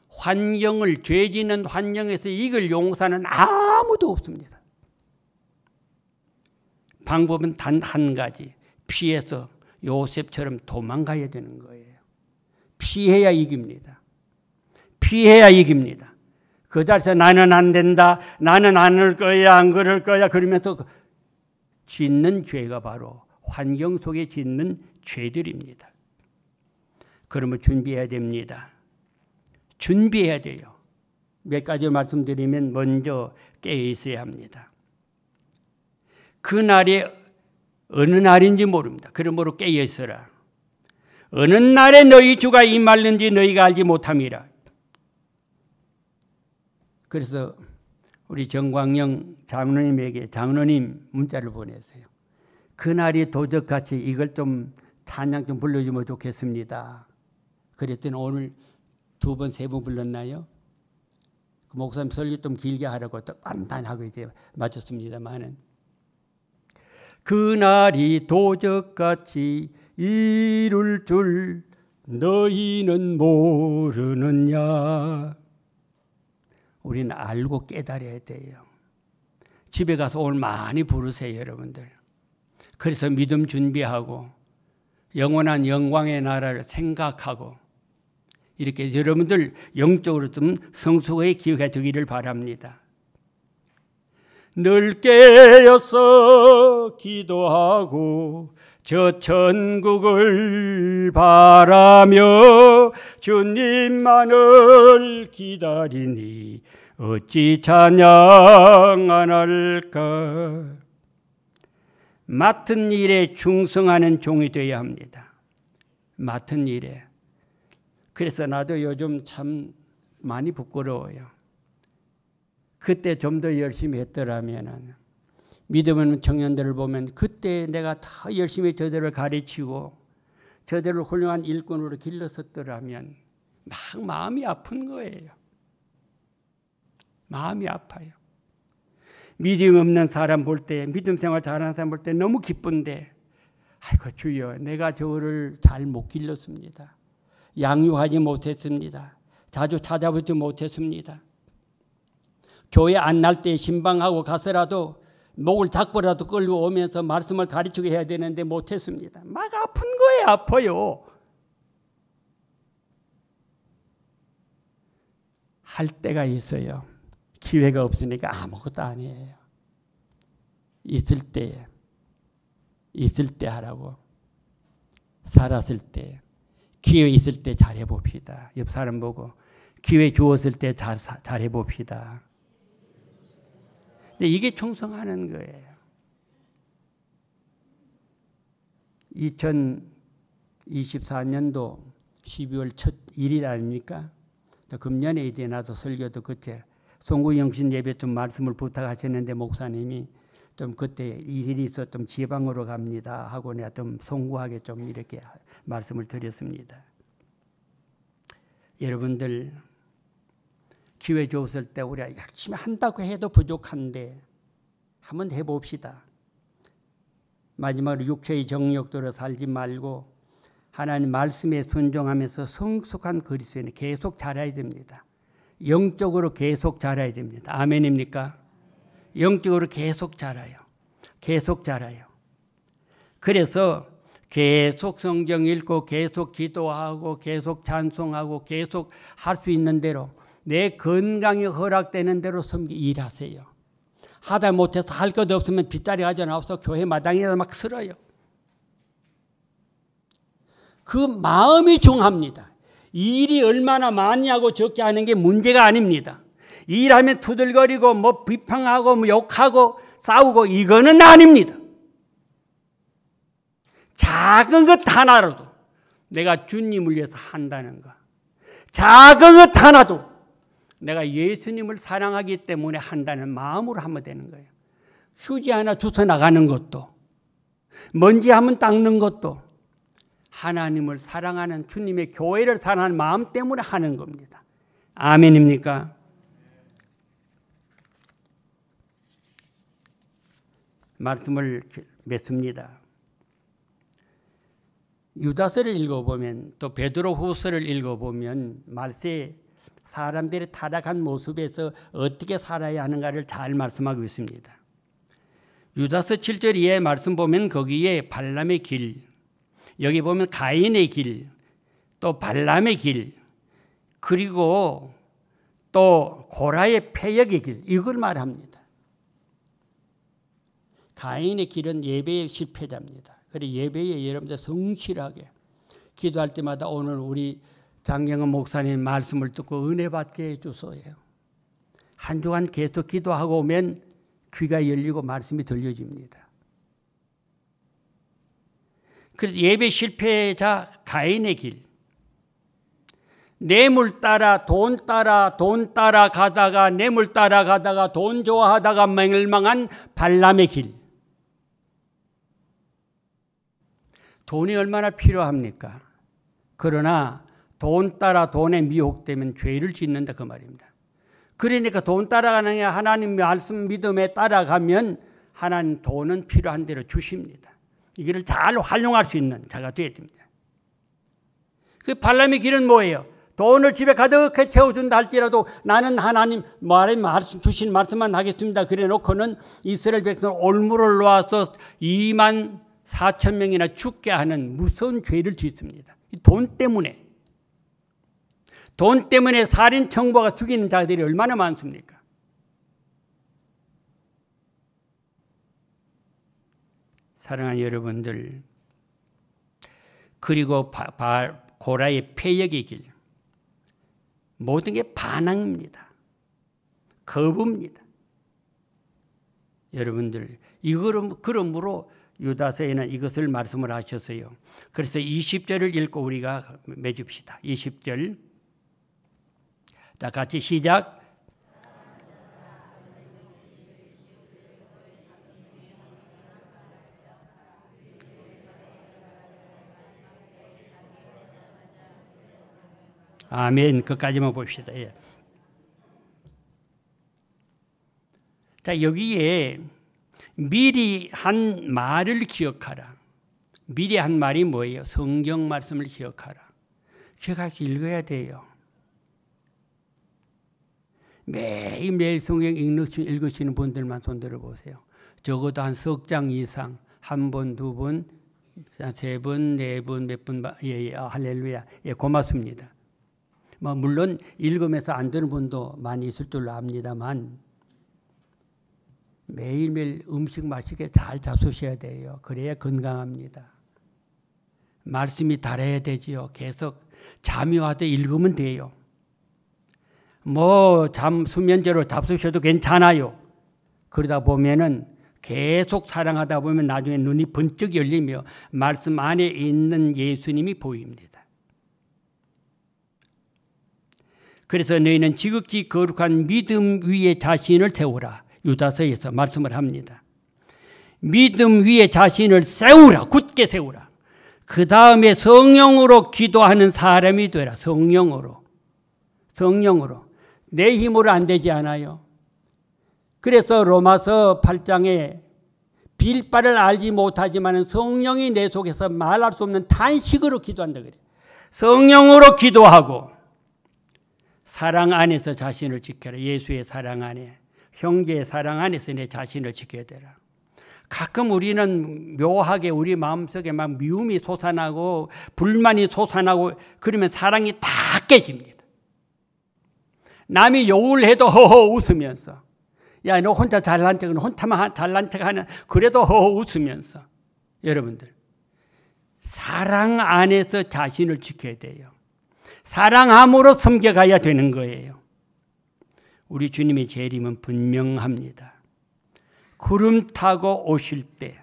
Speaker 2: 환경을, 죄 짓는 환경에서 이걸 용서하는 아무도 없습니다. 방법은 단 한 가지, 피해서 요셉처럼 도망가야 되는 거예요. 피해야 이깁니다. 피해야 이깁니다. 그 자리에서 나는 안 된다, 나는 안 할 거야, 안 그럴 거야 그러면서 짓는 죄가 바로 환경 속에 짓는 죄들입니다. 그러면 준비해야 됩니다. 준비해야 돼요. 몇 가지 말씀드리면 먼저 깨어 있어야 합니다. 그 날이 어느 날인지 모릅니다. 그러므로 깨어 있어라. 어느 날에 너희 주가 임하는지 너희가 알지 못함이라. 그래서 우리 정광영 장로님에게 장로님 문자를 보냈어요. 그날이 도적같이 이걸 좀 찬양 좀 불러주면 좋겠습니다. 그랬더니 오늘 2번, 3번 불렀나요? 그 목사님 설교 좀 길게 하라고 또 간단하고 이제 맞췄습니다만은 그날이 도적같이 이룰 줄 너희는 모르느냐. 우리는 알고 깨달아야 돼요. 집에 가서 오늘 많이 부르세요, 여러분들. 그래서 믿음 준비하고 영원한 영광의 나라를 생각하고 이렇게 여러분들 영적으로 좀 성숙의 기회가 되기를 바랍니다. 늘 깨어서 기도하고 저 천국을 바라며 주님만을 기다리니 어찌 찬양 안 할까. 맡은 일에 충성하는 종이 되어야 합니다. 맡은 일에. 그래서 나도 요즘 참 많이 부끄러워요. 그때 좀 더 열심히 했더라면, 믿음 없는 청년들을 보면 그때 내가 다 열심히 저들을 가르치고 저들을 훌륭한 일꾼으로 길러섰더라면 막 마음이 아픈 거예요. 마음이 아파요. 믿음 없는 사람 볼 때, 믿음 생활 잘하는 사람 볼 때 너무 기쁜데, 아이고 주여, 내가 저를 잘 못 길렀습니다. 양육하지 못했습니다. 자주 찾아보지 못했습니다. 교회 안 날 때 신방하고 가서라도 목을 잡고라도 끌고 오면서 말씀을 가르치게 해야 되는데 못했습니다. 막 아픈 거예요. 아파요. 할 때가 있어요. 기회가 없으니까 아무것도 안 해요. 있을 때 하라고. 살았을 때, 기회 있을 때 잘해봅시다. 옆 사람 보고 기회 주었을 때 잘해봅시다. 이게 충성하는 거예요. 2024년도 12월 첫 1일 아닙니까? 금년에 이제 나도 설교도 그때 송구영신 예배 좀 말씀을 부탁하셨는데 목사님이 좀 그때 일이 있어 좀 지방으로 갑니다 하고 내가 좀 송구하게 좀 이렇게 말씀을 드렸습니다. 여러분들 기회 줬을 때 우리가 열심히 한다고 해도 부족한데 한번 해봅시다. 마지막으로 육체의 정욕대로 살지 말고 하나님 말씀에 순종하면서 성숙한 그리스도인이 계속 자라야 됩니다. 영적으로 계속 자라야 됩니다. 아멘입니까? 영적으로 계속 자라요. 계속 자라요. 그래서 계속 성경 읽고 계속 기도하고 계속 찬송하고 계속 할 수 있는 대로 내 건강이 허락되는 대로 일하세요. 하다 못해서 할 것 없으면 빗자리 가져 나와서 교회 마당에다 막 쓸어요. 그 마음이 중요합니다. 일이 얼마나 많이 하고 적게 하는 게 문제가 아닙니다. 일하면 투덜거리고 뭐 비판하고 뭐 욕하고 싸우고 이거는 아닙니다. 작은 것 하나라도 내가 주님을 위해서 한다는 것. 작은 것 하나도 내가 예수님을 사랑하기 때문에 한다는 마음으로 하면 되는 거예요. 휴지 하나 주워 나가는 것도, 먼지 한번 닦는 것도 하나님을 사랑하는 주님의 교회를 사랑하는 마음 때문에 하는 겁니다. 아멘입니까? 말씀을 맺습니다. 유다서를 읽어보면 또 베드로후서를 읽어보면 말세 사람들이 타락한 모습에서 어떻게 살아야 하는가를 잘 말씀하고 있습니다. 유다서 7절 이하의 말씀 보면 거기에 발람의 길, 여기 보면 가인의 길, 또 발람의 길, 그리고 또 고라의 패역의 길, 이걸 말합니다. 가인의 길은 예배의 실패자입니다. 그래서 예배에 여러분들 성실하게 기도할 때마다 오늘 우리 장경은 목사님 말씀을 듣고 은혜 받게 해주소요. 한 주간 계속 기도하고 오면 귀가 열리고 말씀이 들려집니다. 그래서 예배 실패자 가인의 길, 뇌물 따라 돈 따라 가다가 뇌물 따라 가다가 돈 좋아하다가 멸망한 발람의 길. 돈이 얼마나 필요합니까? 그러나 돈 따라 돈에 미혹되면 죄를 짓는다 그 말입니다. 그러니까 돈 따라가는 게 하나님 말씀 믿음에 따라가면 하나님 돈은 필요한 대로 주십니다. 이거를 잘 활용할 수 있는 자가 되어야 됩니다. 그 발람의 길은 뭐예요? 돈을 집에 가득히 채워준다 할지라도 나는 하나님 말씀 주신 말씀만 하겠습니다. 그래 놓고는 이스라엘 백성을 올무를 놓아서 24,000명이나 죽게 하는 무서운 죄를 짓습니다. 돈 때문에. 돈 때문에 살인 청부가 죽이는 자들이 얼마나 많습니까? 사랑하는 여러분들, 그리고 고라의 패역의 길, 모든 게 반항입니다. 거부입니다. 여러분들, 그러므로 유다서에는 이것을 말씀을 하셨어요. 그래서 20절을 읽고 우리가 맺읍시다. 20절. 자, 같이 시작. 아멘. 그까지만 봅시다. 예. 자, 여기에 미리 한 말을 기억하라. 미리 한 말이 뭐예요? 성경 말씀을 기억하라. 기억하기 읽어야 돼요. 매일매일 성경 읽으시는 분들만 손 들어보세요. 적어도 한 석 장 이상, 한 번, 두 번, 세 번, 네 번, 몇 번, 예, 할렐루야. 예, 고맙습니다. 뭐 물론 읽으면서 안 되는 분도 많이 있을 줄 압니다만 매일매일 음식 맛있게 잘 잡수셔야 돼요. 그래야 건강합니다. 말씀이 달아야 되지요. 계속 잠이 와도 읽으면 돼요. 뭐 수면제로 잡수셔도 괜찮아요. 그러다 보면은 계속 사랑하다 보면 나중에 눈이 번쩍 열리며 말씀 안에 있는 예수님이 보입니다. 그래서 너희는 지극히 거룩한 믿음 위에 자신을 세우라. 유다서에서 말씀을 합니다. 믿음 위에 자신을 세우라. 굳게 세우라. 그 다음에 성령으로 기도하는 사람이 되라. 성령으로. 내 힘으로 안 되지 않아요. 그래서 로마서 8장에 빌바를 알지 못하지만 성령이 내 속에서 말할 수 없는 탄식으로 기도한다 그래요. 성령으로 기도하고 사랑 안에서 자신을 지켜라. 예수의 사랑 안에, 형제의 사랑 안에서 내 자신을 지켜야 되라. 가끔 우리는 묘하게 우리 마음속에 막 미움이 솟아나고 불만이 솟아나고 그러면 사랑이 다 깨집니다. 남이 욕을 해도 허허 웃으면서, 야, 너 혼자 잘난 척은 혼자만 잘난 척 하는, 그래도 허허 웃으면서. 여러분들, 사랑 안에서 자신을 지켜야 돼요. 사랑함으로 섬겨가야 되는 거예요. 우리 주님의 재림은 분명합니다. 구름 타고 오실 때,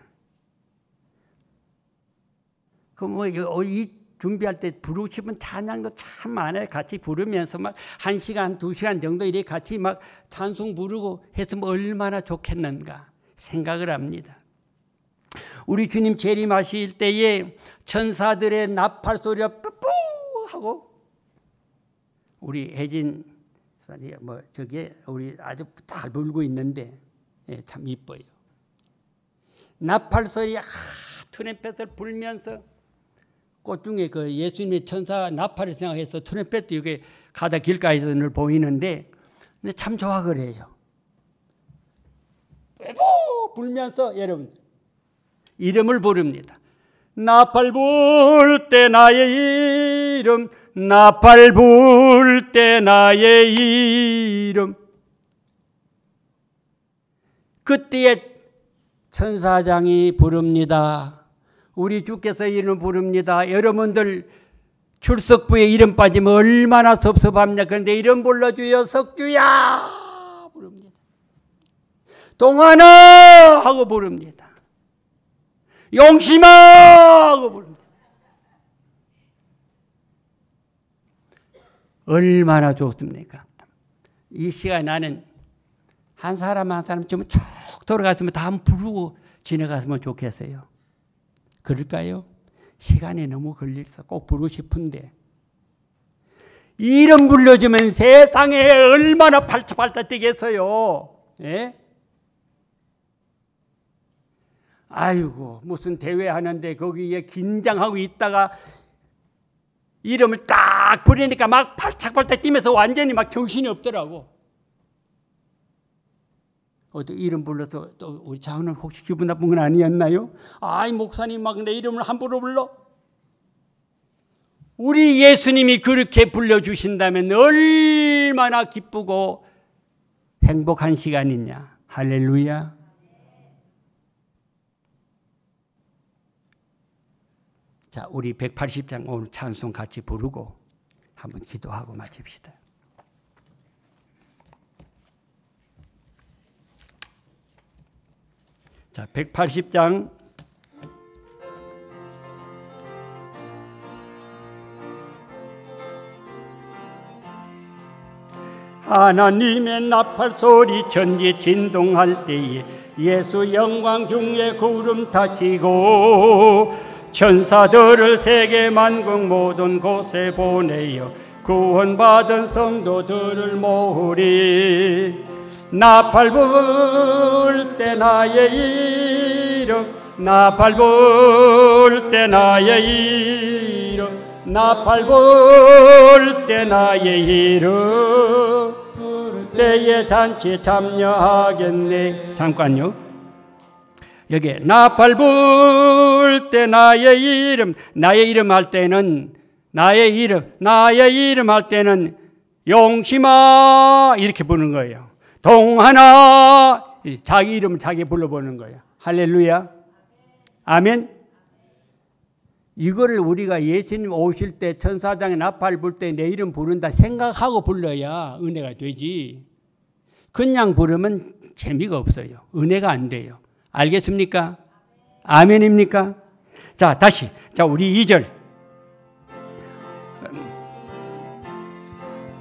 Speaker 2: 이 준비할 때 부르고 싶은 찬양도 참 많아요. 같이 부르면서 막 1시간, 2시간 정도 이렇게 같이 막 찬송 부르고 했으면 얼마나 좋겠는가 생각을 합니다. 우리 주님 재림하실 때에 천사들의 나팔 소리가 뿌뿌 하고, 우리 혜진 저게 우리 아주 잘 불고 있는데, 예, 참 이뻐요. 나팔 소리 트럼펫을 불면서 꽃중에 그 예수님의 천사 나팔을 생각해서 트럼펫도 이게 가다 길가에서 늘 보이는데, 근데 참 좋아 그래요. 불면서 여러분 이름을 부릅니다. 나팔 불 때 나의 이름, 나팔 불 때 나의 이름. 그때에 천사장이 부릅니다. 우리 주께서 이름을 부릅니다. 여러분들 출석부에 이름 빠지면 얼마나 섭섭합니까? 그런데 이름 불러주여 석주야 부릅니다. 동환아 하고 부릅니다. 용심아 하고 부릅니다. 얼마나 좋습니까? 이 시간에 나는 한 사람 한 사람 좀 쭉 돌아갔으면 다 한번 부르고 지나갔으면 좋겠어요. 그럴까요? 시간이 너무 걸려서 꼭 부르고 싶은데, 이름 불러주면 세상에 얼마나 발짝발짝 뛰겠어요. 예? 아이고, 무슨 대회 하는데 거기에 긴장하고 있다가 이름을 딱 부르니까 막 발짝발짝 뛰면서 완전히 막 정신이 없더라고. 어디 이름 불러서 또 우리 장로는 혹시 기분 나쁜 건 아니었나요? 아이, 목사님 막 내 이름을 함부로 불러? 우리 예수님이 그렇게 불러주신다면 얼마나 기쁘고 행복한 시간이냐. 할렐루야. 자, 우리 180장 오늘 찬송 같이 부르고 한번 기도하고 마칩시다. 자, 180장 하나님의 나팔 소리 천지 진동할 때에 예수 영광 중에 구름 타시고 천사들을 세계 만국 모든 곳에 보내어 구원받은 성도들을 모으리. 나팔 불 때 나의 이름, 나팔 불 때 나의 이름, 나팔 불 때 나의 이름, 때에 잔치 참여하겠네. 잠깐요. 여기 나팔 불 때 나의 이름, 나의 이름 할 때는 나의 이름 할 때는 용심아 이렇게 부르는 거예요. 동하나 자기 이름 자기 불러보는 거예요. 할렐루야. 아멘. 이거를 우리가 예수님 오실 때 천사장에 나팔 불 때 내 이름 부른다 생각하고 불러야 은혜가 되지. 그냥 부르면 재미가 없어요. 은혜가 안 돼요. 알겠습니까? 아멘입니까? 자, 다시. 자, 우리 2절.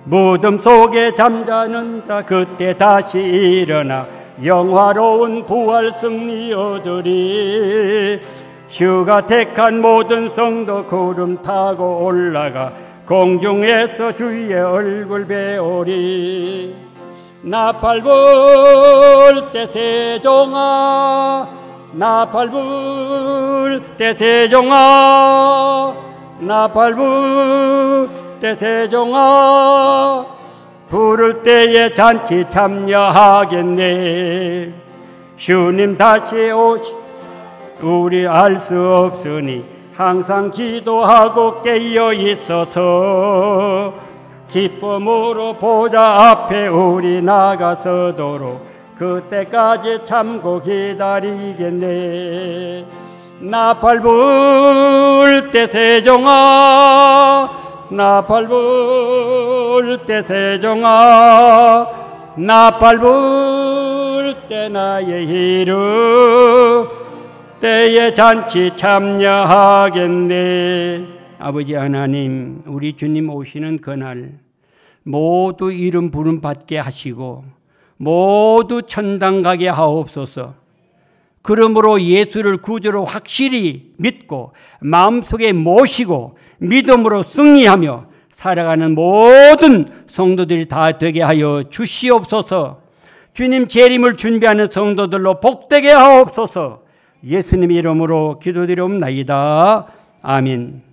Speaker 2: 무덤 속에 잠자는 자 그때 다시 일어나 영화로운 부활 승리 얻으리. 주가 택한 모든 성도 구름 타고 올라가 공중에서 주의 얼굴 배우리. 나팔 불 때 세종아, 나팔 불 때 세종아, 나팔 불 때 세종아, 부를 때에 잔치 참여하겠네. 주님 다시 오시 우리 알 수 없으니 항상 기도하고 깨어 있어서 기쁨으로 보좌 앞에 우리 나가서도록 그때까지 참고 기다리겠네. 나팔 불 때 세종아, 나팔 불 때 세종아, 나팔 불 때 나의 이름, 때에 잔치 참여하겠네. 아버지 하나님, 우리 주님 오시는 그날 모두 이름 부름 받게 하시고 모두 천당 가게 하옵소서. 그러므로 예수를 구주로 확실히 믿고 마음속에 모시고 믿음으로 승리하며 살아가는 모든 성도들이 다 되게 하여 주시옵소서. 주님 재림을 준비하는 성도들로 복되게 하옵소서. 예수님 이름으로 기도드리옵나이다. 아멘.